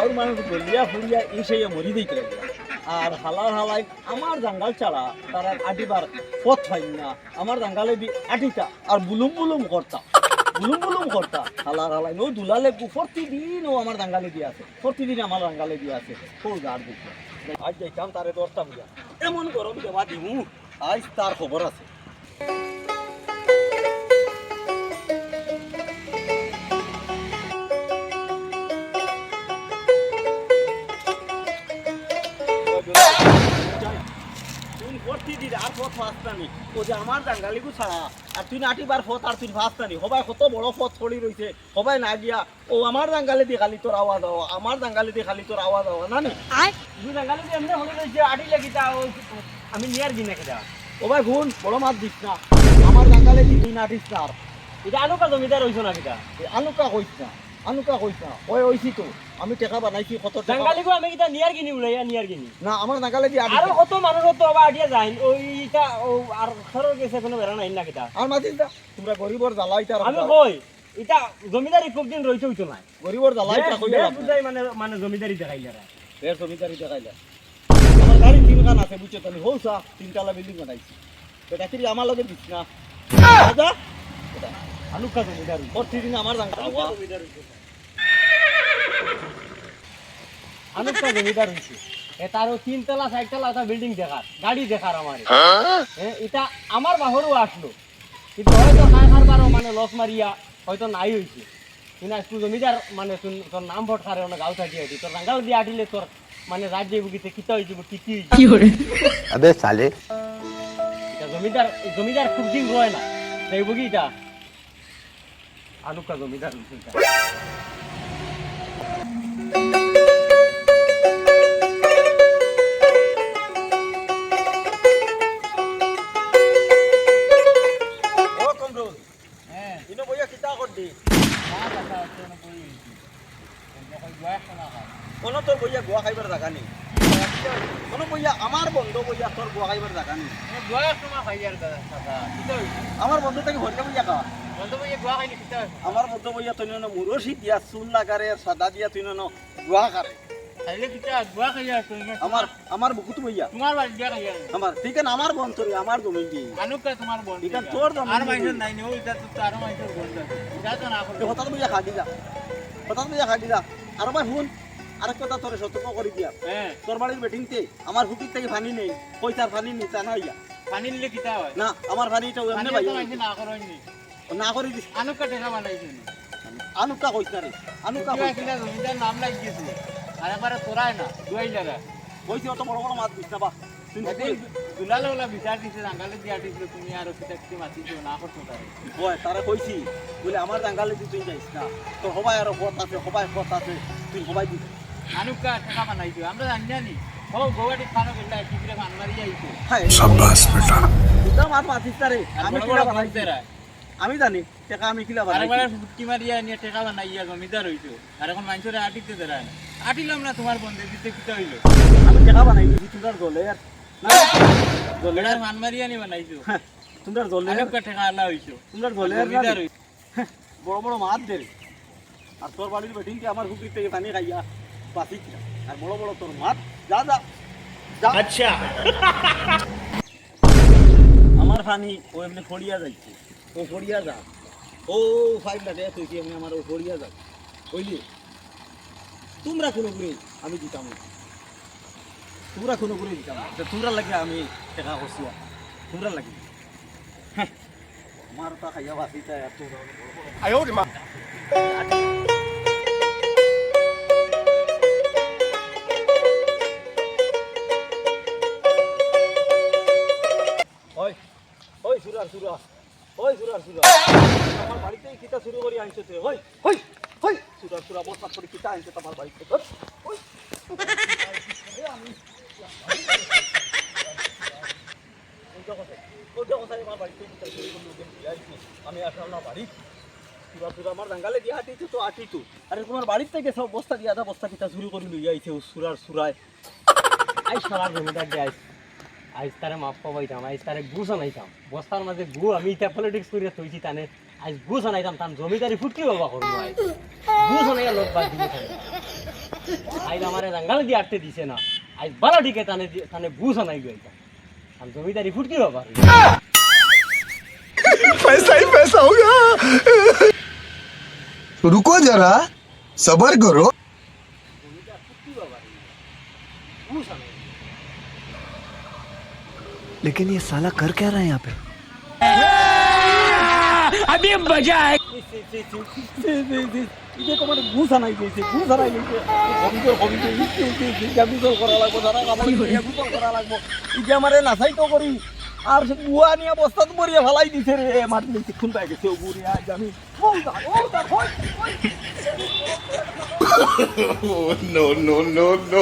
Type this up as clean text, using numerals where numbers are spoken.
গাঁর মানুষ গলিয়া ফুরিয়া এই সেই মরি দিতে লাগে আর হালার হালাই আমার জাঙ্গাল ছাড়া তারা আটিবার পথ হয় না আমার জাঙ্গালে দি আটিটা আর বুলুম বুলুম করতা হালার হালাই নো দুলালে প্রতিদিন ও আমার জাঙ্গালে দিয়ে আছে প্রতিদিন আমার জাঙ্গালে দিয়ে আছে তোর গাড় দিচ্ছে আজ যাইতাম তারে দশটা বুঝা এমন গরম দেওয়া দিমু আজ তার খবর আছে প্রতিদিন আর পথ ফাঁসতানি ও যে আমার জাঙ্গালিগু ছাড়া আর তুই আটিবার পথ আর তুই ফাঁসতানি সবাই কত বড় পথ পড়ি রয়েছে সবাই না গিয়া ও আমার জাঙ্গালে দিয়ে খালি তোর আওয়াজ হওয়া আমার জাঙ্গালে দিয়ে খালি তোর আওয়াজ হওয়া না তুই জাঙ্গালে দিয়ে এমনি হলে রয়েছে আটি লাগিতা আমি নিয়ার গিনে খেলা ও ভাই গুণ বড় মাছ দিস না আমার জাঙ্গালে দিয়ে তুই না দিস না আর এটা আনুকা জমিদার হইছ না কিটা আনুকা কইস না ওই ওইছি তো আমি টাকা বানাইছি কত টাকা জাঙ্গালিগো আমি কিটা নিয়ার গিনি উলাইয়া নিয়ার গিনি না আমার জাঙ্গালে দিয়ে আর কত মানুষ তো আবার আডিয়া যাইন ওইটা আর খরচ গেছে কোনো বেরা নাই না কিটা আর মাতিস দা তোমরা গরিবর জ্বালাইতা আমি কই এটা জমিদারি খুব দিন রইছে হইতো না গরিবর জ্বালাইতা কইয়া বুঝাই মানে জমিদারি দেখাইলা এর জমিদারি দেখাইলা আমার গাড়ি তিন খান আছে বুঝছো তুমি হৌসা তিনতলা বিল্ডিং বানাইছি এটা কি আমার লগে দিস না দাদা আনুকা জমিদারি প্রতিদিন আমার জাঙ্গা আনুকা জমিদার হইছে তারও তিনতলা চারতলা একটা বিল্ডিং দেখার গাড়ি দেখার আমার এটা আমার বাহরও আসলো কিন্তু হয়তো খারবারও মানে লস মারিয়া হয়তো নাই হইছে কিন্তু আজকে জমিদার মানে তোর নাম ভোট খারে অনেক গাঁও থাকিয়ে হইছে তোর রাঙ্গাল দিয়ে আটিলে তোর মানে রাজ্য বুকিতে কিতা হয়েছে কি আবে সালে এটা জমিদার খুব দিন রয় না তাই বুকি এটা আনুকা জমিদার কোনো তোর বইয়া গোয়া খাইবার জায়গা নেই কোনো বইয়া আমার বন্ধু বইয়া তোর গোয়া খাইবার জায়গা নেই আমার বন্ধু থেকে হরিয়া বইয়া খাওয়া আমার বন্ধু বইয়া তুই মুরশি দিয়া চুল লাগারে সাদা দিয়া তুই গোয়া খারে আমার বুকুত বইয়া আমার ঠিক আছে আমার বন্ধু আমার জমি দি ঠিক আছে তোর জমি হঠাৎ বইয়া খাগি যা আর ভাই শুন আরেক কথা তোর সতর্ক করে দিয়া তোর বাড়ির বেটিংতে আমার হুকির থেকে পানি নেই পয়সার পানি নিতা না ইয়া পানি নিলে কিতা হয় না আমার পানিটা এমনি ভাই না করনি না করে দিস আনুকা টাকা বানাইছেন আনুকা কইছ না রে আনুকা কিনা জমিদার নাম লাগিয়েছে আর একবারে তোরাই না দুই জায়গা কইছি অত বড় বড় মাছ দিস না বা দুলালে ওলা বিচার দিছে জাঙ্গালে দিয়া দিছিল তুমি আর কিতা কিতা মাতি দিও না করছো তারে ওই তারা কইছি বলে আমার জাঙ্গালে তুই যাইস না তো সবাই আর পথ আছে তুই সবাই দিস আনুকা টাকা বানাইছো আমরা জানি ও গোয়াটি খানো গেলা কিরে মান মারি আইছো शाबाश बेटा তুই মাছ মাছিস না রে আমি কিলা বানাইছি রা আমি জানি টাকা আমি কিলা বানাইছি আরেকবার ফুটকি মারিয়া নিয়ে টাকা বানাইয়া জমিদার হইছো আর এখন মানুষরে আটিতে দেরা আটিলাম না তোমার বন্ধে দিতে কিতা হইলো আমি টাকা বানাইছি তোর জলের না জলের মান মারিয়া নি বানাইছো তোমরা জলের আনুকা টাকা আলা হইছো তোমরা জলের জমিদার হইছো বড় বড় মাছ দে আর তোর বাড়ির বেটিংকে আমার হুকির থেকে পানি খাইয়া বাঁচিস না আর বড় বড় তোর মাছ যা আচ্ছা আমার পানি ও এমনি ফড়িয়া যাচ্ছে ও ফড়িয়া যা ও ফাইভটা দেখ তুই কি এমনি আমার ও ফড়িয়া যা বুঝলি তোমরা কোনো করে আমি দিতাম না তোমরা কোনো করে দিতাম না তোমরা লাগে আমি টাকা করছি তোমরা লাগে আমার তা খাইয়া বাঁচিতা এত आयो रे मां ওই সুরার আমার বাড়িতে কিতা শুরু করি আনছো তুই ওই সুরার বস্তা করে কিতা আনছো তোমার বাড়িতে ওই আমি আমার বাড়িতে কিতা শুরু করলো আমি আসলাম না বাড়ি সুরা আমার জাঙ্গালে দিয়ে হাঁটিছো তো আটিতো আরে তোমার বাড়ির থেকে সব বস্তা দিয়ে আধা বস্তা কিতা শুরু করে লইয়া আইছে সুরায় আই সারা জমিদার দিয়ে আইস তারে মাপ পাইতাম আইস তারে গুছ আনাইতাম বস্তার মাঝে আমি এটা পলিটিক্স করিয়া থইছি তানে আইস গুছ আনাইতাম তান জমিদারি ফুটকি বাবা করবো আইস গুছ আনাইয়া লোক বাদ দিবে আজ আমারে জঙ্গল দিয়ে আটতে দিছে না আজ বালা ঠিকে তানে ভূষ আনাই গেছে আমি জমিদারি ফুটকি বাবা पैसा ही पैसा होगा रुको जरा सबर करो लेकिन ये साला कर क्या रहा है यहाँ पे যে তোমার ঘুষ আনাই গেছে ঘুষ আনাই গেছে গুসল করা লাগবো যারা গুসল করা লাগবো যে আমারে নাচাই তো করি আর সে বুয়া নিয়ে বস্তাত মরিয়া ফেলাই দিছে রে মাটি দিচ্ছে খুন পাই গেছে ও বুড়ি আজ আমি no no no no